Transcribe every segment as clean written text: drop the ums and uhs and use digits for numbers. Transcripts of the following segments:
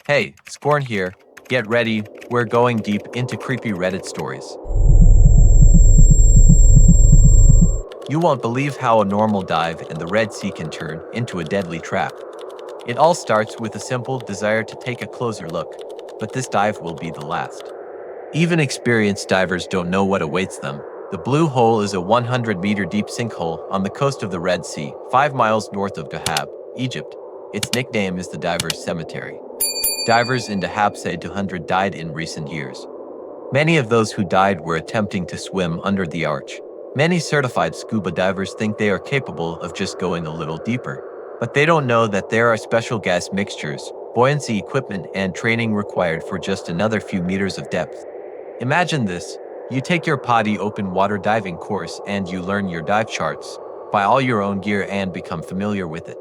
Hey, Scorn here. Get ready, we're going deep into creepy Reddit stories. You won't believe how a normal dive in the Red Sea can turn into a deadly trap. It all starts with a simple desire to take a closer look, but this dive will be the last. Even experienced divers don't know what awaits them. The Blue Hole is a 100-meter deep sinkhole on the coast of the Red Sea, 5 miles north of Dahab, Egypt. Its nickname is the Divers' Cemetery. Divers in Dahab say 200 died in recent years. Many of those who died were attempting to swim under the arch. Many certified scuba divers think they are capable of just going a little deeper, but they don't know that there are special gas mixtures, buoyancy equipment, and training required for just another few meters of depth. Imagine this. You take your PODI open water diving course and you learn your dive charts, buy all your own gear and become familiar with it.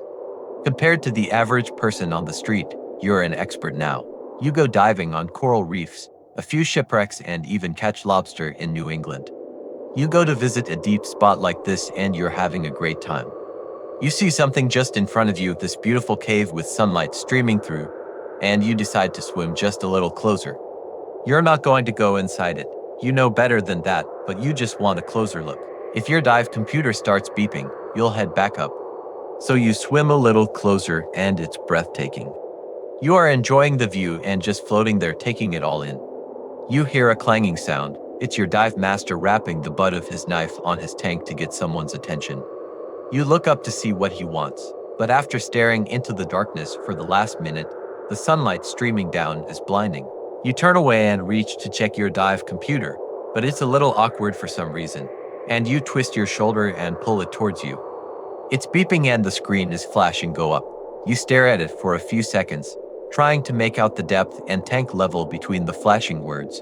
Compared to the average person on the street, you're an expert now. You go diving on coral reefs, a few shipwrecks, and even catch lobster in New England. You go to visit a deep spot like this and you're having a great time. You see something just in front of you, this beautiful cave with sunlight streaming through, and you decide to swim just a little closer. You're not going to go inside it. You know better than that, but you just want a closer look. If your dive computer starts beeping, you'll head back up. So you swim a little closer and it's breathtaking. You are enjoying the view and just floating there, taking it all in. You hear a clanging sound. It's your dive master rapping the butt of his knife on his tank to get someone's attention. You look up to see what he wants, but after staring into the darkness for the last minute, the sunlight streaming down is blinding. You turn away and reach to check your dive computer, but it's a little awkward for some reason, and you twist your shoulder and pull it towards you. It's beeping and the screen is flashing go up. You stare at it for a few seconds, trying to make out the depth and tank level between the flashing words.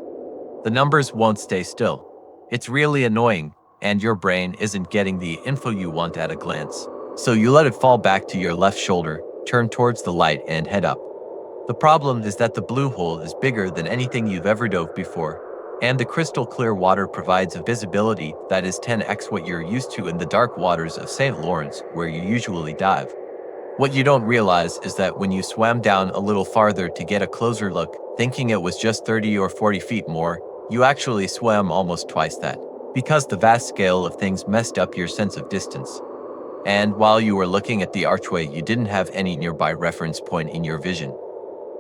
The numbers won't stay still. It's really annoying, and your brain isn't getting the info you want at a glance. So you let it fall back to your left shoulder, turn towards the light, and head up. The problem is that the Blue Hole is bigger than anything you've ever dove before, and the crystal clear water provides a visibility that is 10x what you're used to in the dark waters of St. Lawrence, where you usually dive. What you don't realize is that when you swam down a little farther to get a closer look, thinking it was just 30 or 40 feet more, you actually swam almost twice that, because the vast scale of things messed up your sense of distance. And while you were looking at the archway, you didn't have any nearby reference point in your vision.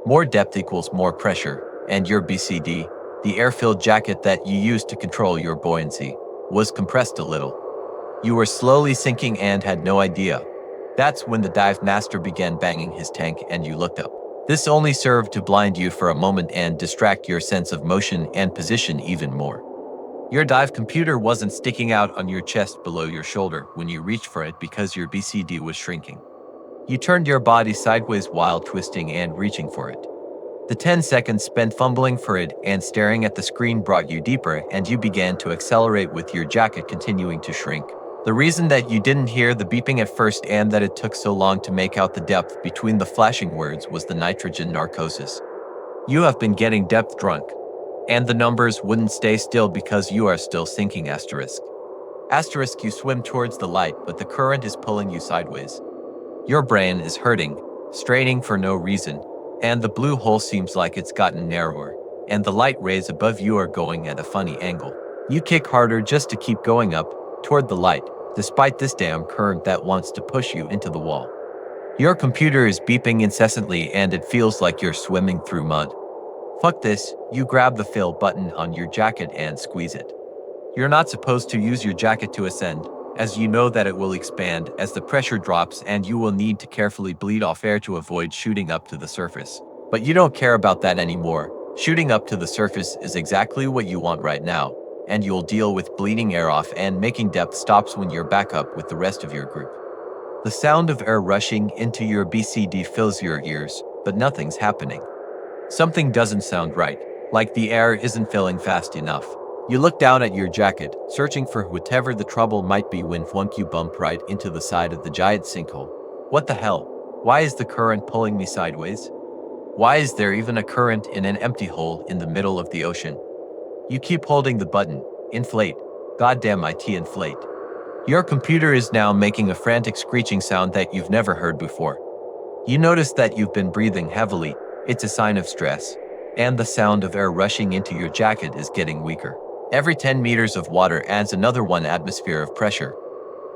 More depth equals more pressure, and your BCD, the air-filled jacket that you used to control your buoyancy, was compressed a little. You were slowly sinking and had no idea. That's when the dive master began banging his tank and you looked up. This only served to blind you for a moment and distract your sense of motion and position even more. Your dive computer wasn't sticking out on your chest below your shoulder when you reached for it because your BCD was shrinking. You turned your body sideways while twisting and reaching for it. The 10 seconds spent fumbling for it and staring at the screen brought you deeper, and you began to accelerate with your jacket continuing to shrink. The reason that you didn't hear the beeping at first and that it took so long to make out the depth between the flashing words was the nitrogen narcosis. You have been getting depth drunk, and the numbers wouldn't stay still because you are still sinking asterisk. Asterisk, you swim towards the light, but the current is pulling you sideways. Your brain is hurting, straining for no reason, and the Blue Hole seems like it's gotten narrower, and the light rays above you are going at a funny angle. You kick harder just to keep going up, toward the light, despite this damn current that wants to push you into the wall. Your computer is beeping incessantly and it feels like you're swimming through mud. Fuck this, you grab the fill button on your jacket and squeeze it. You're not supposed to use your jacket to ascend, as you know that it will expand as the pressure drops and you will need to carefully bleed off air to avoid shooting up to the surface. But you don't care about that anymore. Shooting up to the surface is exactly what you want right now, and you'll deal with bleeding air off and making depth stops when you're back up with the rest of your group. The sound of air rushing into your BCD fills your ears, but nothing's happening. Something doesn't sound right, like the air isn't filling fast enough. You look down at your jacket, searching for whatever the trouble might be when flunk you bump right into the side of the giant sinkhole. What the hell? Why is the current pulling me sideways? Why is there even a current in an empty hole in the middle of the ocean? You keep holding the button. Inflate. Goddamn it, inflate. Your computer is now making a frantic screeching sound that you've never heard before. You notice that you've been breathing heavily, It's a sign of stress, and the sound of air rushing into your jacket is getting weaker. Every 10 meters of water adds another 1 atmosphere of pressure.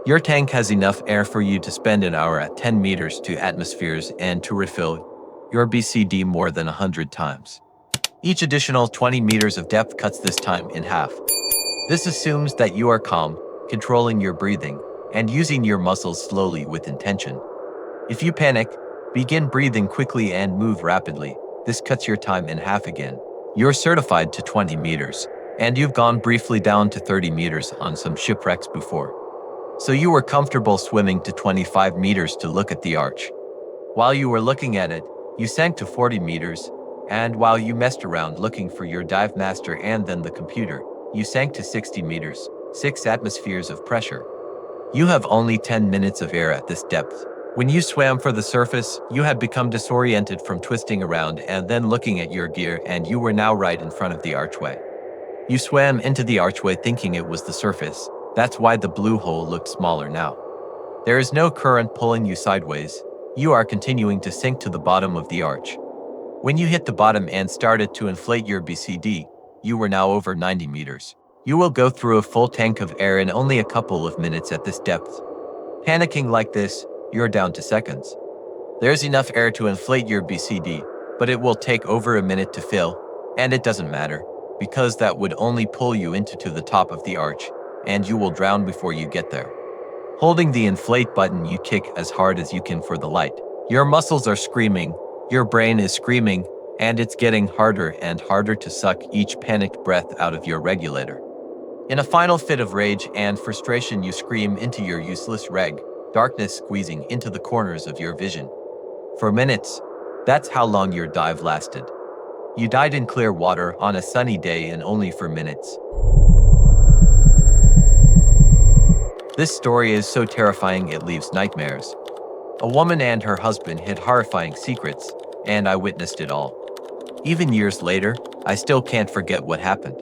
Your tank has enough air for you to spend an hour at 10 meters to atmospheres and to refill your BCD more than 100 times. Each additional 20 meters of depth cuts this time in half. This assumes that you are calm, controlling your breathing, and using your muscles slowly with intention. If you panic, begin breathing quickly and move rapidly. This cuts your time in half again. You're certified to 20 meters, and you've gone briefly down to 30 meters on some shipwrecks before. So you were comfortable swimming to 25 meters to look at the arch. While you were looking at it, you sank to 40 meters, and while you messed around looking for your dive master and then the computer, you sank to 60 meters, 6 atmospheres of pressure. You have only 10 minutes of air at this depth. When you swam for the surface, you had become disoriented from twisting around and then looking at your gear, and you were now right in front of the archway. You swam into the archway thinking it was the surface. That's why the blue hole looked smaller now. There is no current pulling you sideways. You are continuing to sink to the bottom of the arch. When you hit the bottom and started to inflate your BCD, you were now over 90 meters. You will go through a full tank of air in only a couple of minutes at this depth. Panicking like this, you're down to seconds. There's enough air to inflate your BCD, but it will take over a minute to fill, and it doesn't matter, because that would only pull you into the top of the arch, and you will drown before you get there. Holding the inflate button, you kick as hard as you can for the light. Your muscles are screaming, your brain is screaming, and it's getting harder and harder to suck each panicked breath out of your regulator. In a final fit of rage and frustration, you scream into your useless reg, darkness squeezing into the corners of your vision. For minutes, that's how long your dive lasted. You died in clear water on a sunny day and only for minutes. This story is so terrifying it leaves nightmares. A woman and her husband hid horrifying secrets, and I witnessed it all. Even years later, I still can't forget what happened.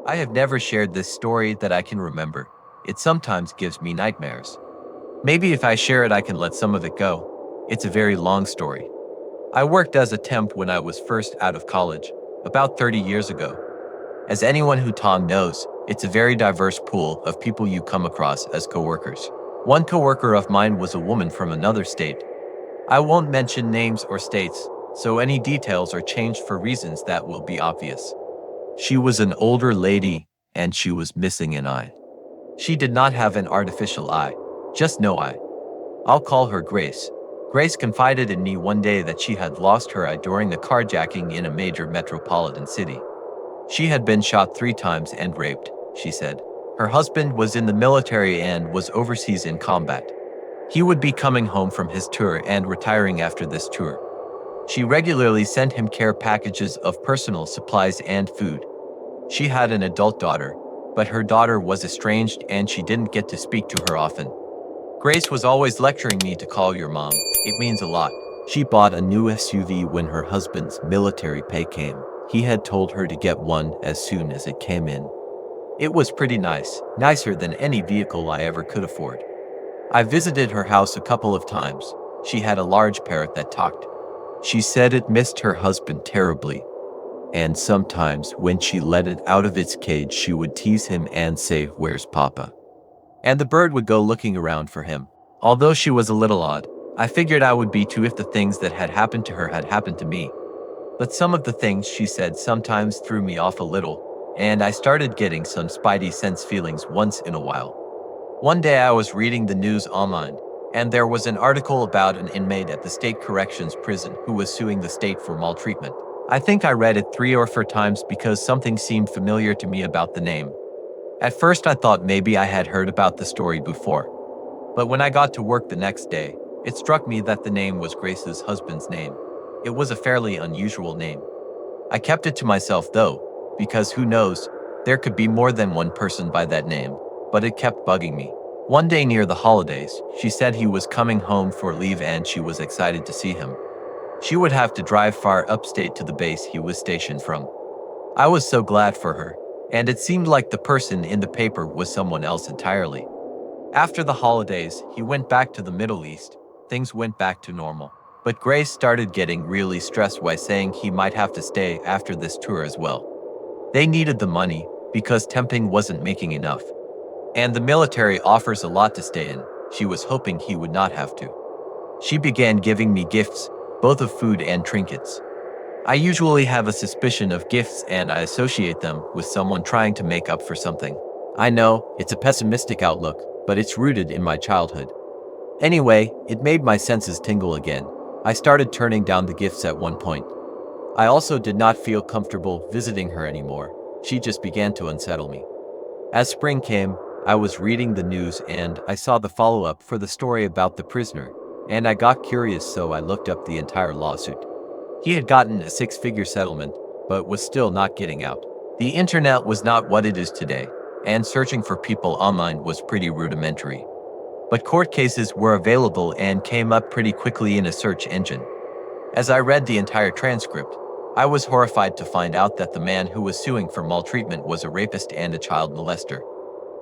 I have never shared this story that I can remember. It sometimes gives me nightmares. Maybe if I share it, I can let some of it go. It's a very long story. I worked as a temp when I was first out of college, about 30 years ago. As anyone who Tom knows, it's a very diverse pool of people you come across as coworkers. One coworker of mine was a woman from another state. I won't mention names or states, so any details are changed for reasons that will be obvious. She was an older lady, and she was missing an eye. She did not have an artificial eye, just no eye. I'll call her Grace. Grace confided in me one day that she had lost her eye during a carjacking in a major metropolitan city. She had been shot 3 times and raped, she said. Her husband was in the military and was overseas in combat. He would be coming home from his tour and retiring after this tour. She regularly sent him care packages of personal supplies and food. She had an adult daughter, but her daughter was estranged and she didn't get to speak to her often. Grace was always lecturing me to call your mom. It means a lot. She bought a new SUV when her husband's military pay came. He had told her to get one as soon as it came in. It was pretty nice, nicer than any vehicle I ever could afford. I visited her house a couple of times. She had a large parrot that talked. She said it missed her husband terribly, and sometimes when she let it out of its cage, she would tease him and say, "Where's Papa?" And the bird would go looking around for him. Although she was a little odd, I figured I would be too if the things that had happened to her had happened to me. But some of the things she said sometimes threw me off a little, and I started getting some spidey sense feelings once in a while. One day I was reading the news online, and there was an article about an inmate at the state corrections prison who was suing the state for maltreatment. I think I read it 3 or 4 times because something seemed familiar to me about the name. At first I thought maybe I had heard about the story before. But when I got to work the next day, it struck me that the name was Grace's husband's name. It was a fairly unusual name. I kept it to myself though, because who knows, there could be more than one person by that name, but it kept bugging me. One day near the holidays, she said he was coming home for leave and she was excited to see him. She would have to drive far upstate to the base he was stationed from. I was so glad for her, and it seemed like the person in the paper was someone else entirely. After the holidays, he went back to the Middle East. Things went back to normal. But Grace started getting really stressed by saying he might have to stay after this tour as well. They needed the money because temping wasn't making enough. And the military offers a lot to stay in. She was hoping he would not have to. She began giving me gifts, both of food and trinkets. I usually have a suspicion of gifts and I associate them with someone trying to make up for something. I know, it's a pessimistic outlook, but it's rooted in my childhood. Anyway, it made my senses tingle again. I started turning down the gifts at one point. I also did not feel comfortable visiting her anymore. She just began to unsettle me. As spring came, I was reading the news and I saw the follow-up for the story about the prisoner, and I got curious, so I looked up the entire lawsuit. He had gotten a six-figure settlement, but was still not getting out. The internet was not what it is today, and searching for people online was pretty rudimentary. But court cases were available and came up pretty quickly in a search engine. As I read the entire transcript, I was horrified to find out that the man who was suing for maltreatment was a rapist and a child molester.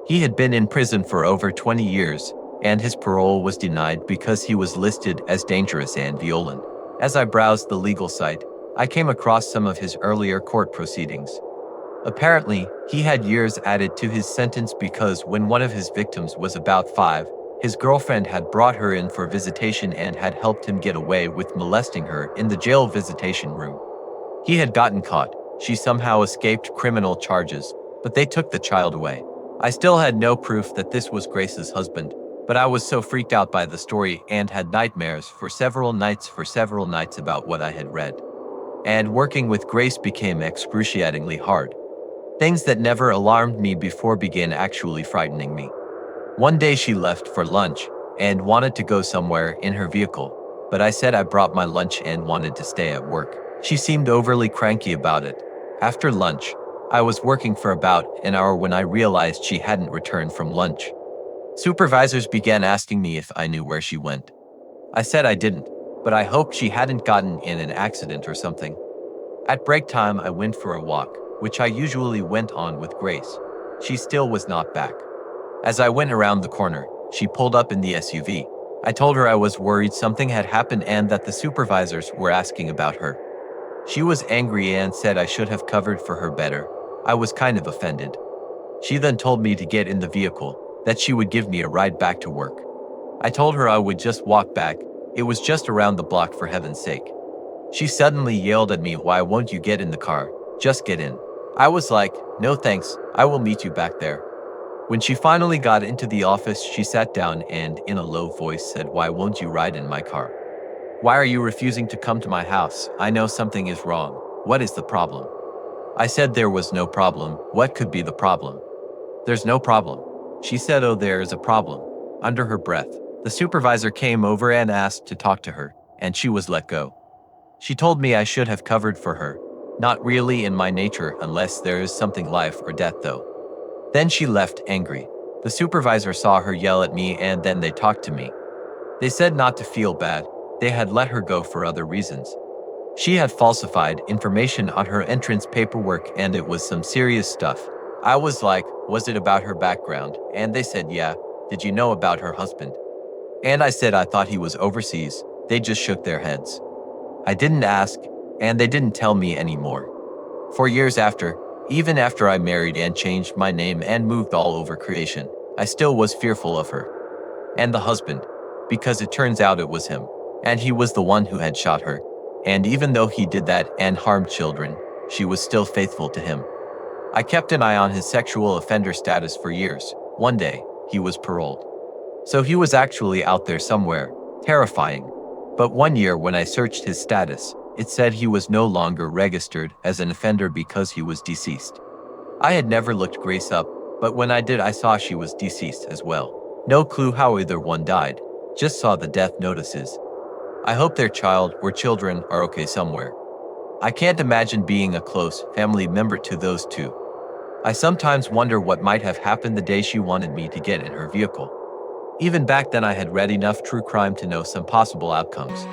He had been in prison for over 20 years, and his parole was denied because he was listed as dangerous and violent. As I browsed the legal site, I came across some of his earlier court proceedings. Apparently, he had years added to his sentence because when one of his victims was about 5, his girlfriend had brought her in for visitation and had helped him get away with molesting her in the jail visitation room. He had gotten caught. She somehow escaped criminal charges, but they took the child away. I still had no proof that this was Grace's husband, but I was so freaked out by the story and had nightmares for several nights about what I had read. And working with Grace became excruciatingly hard. Things that never alarmed me before began actually frightening me. One day she left for lunch and wanted to go somewhere in her vehicle, but I said I brought my lunch and wanted to stay at work. She seemed overly cranky about it. After lunch, I was working for about an hour when I realized she hadn't returned from lunch. Supervisors began asking me if I knew where she went. I said I didn't, but I hoped she hadn't gotten in an accident or something. At break time, I went for a walk, which I usually went on with Grace. She still was not back. As I went around the corner, she pulled up in the SUV. I told her I was worried something had happened and that the supervisors were asking about her. She was angry and said I should have covered for her better. I was kind of offended. She then told me to get in the vehicle, that she would give me a ride back to work. I told her I would just walk back. It was just around the block, for heaven's sake. She suddenly yelled at me, "Why won't you get in the car? Just get in." I was like, "No thanks, I will meet you back there." When she finally got into the office, she sat down and, in a low voice, said, "Why won't you ride in my car? Why are you refusing to come to my house? I know something is wrong. What is the problem?" I said there was no problem. What could be the problem? "There's no problem." She said, "Oh, there is a problem." Under her breath, the supervisor came over and asked to talk to her, and she was let go. She told me I should have covered for her. Not really in my nature unless there is something life or death though. Then she left angry. The supervisor saw her yell at me and then they talked to me. They said not to feel bad. They had let her go for other reasons. She had falsified information on her entrance paperwork and it was some serious stuff. I was like, "Was it about her background?" And they said, "Yeah. Did you know about her husband?" And I said I thought he was overseas. They just shook their heads. I didn't ask, and they didn't tell me anymore. For years after, even after I married and changed my name and moved all over creation, I still was fearful of her. And the husband, because it turns out it was him, and he was the one who had shot her. And even though he did that and harmed children, she was still faithful to him. I kept an eye on his sexual offender status for years. One day, he was paroled. So he was actually out there somewhere. Terrifying. But one year when I searched his status, it said he was no longer registered as an offender because he was deceased. I had never looked Grace up, but when I did I saw she was deceased as well. No clue how either one died, just saw the death notices. I hope their child or children are okay somewhere. I can't imagine being a close family member to those two. I sometimes wonder what might have happened the day she wanted me to get in her vehicle. Even back then I had read enough true crime to know some possible outcomes.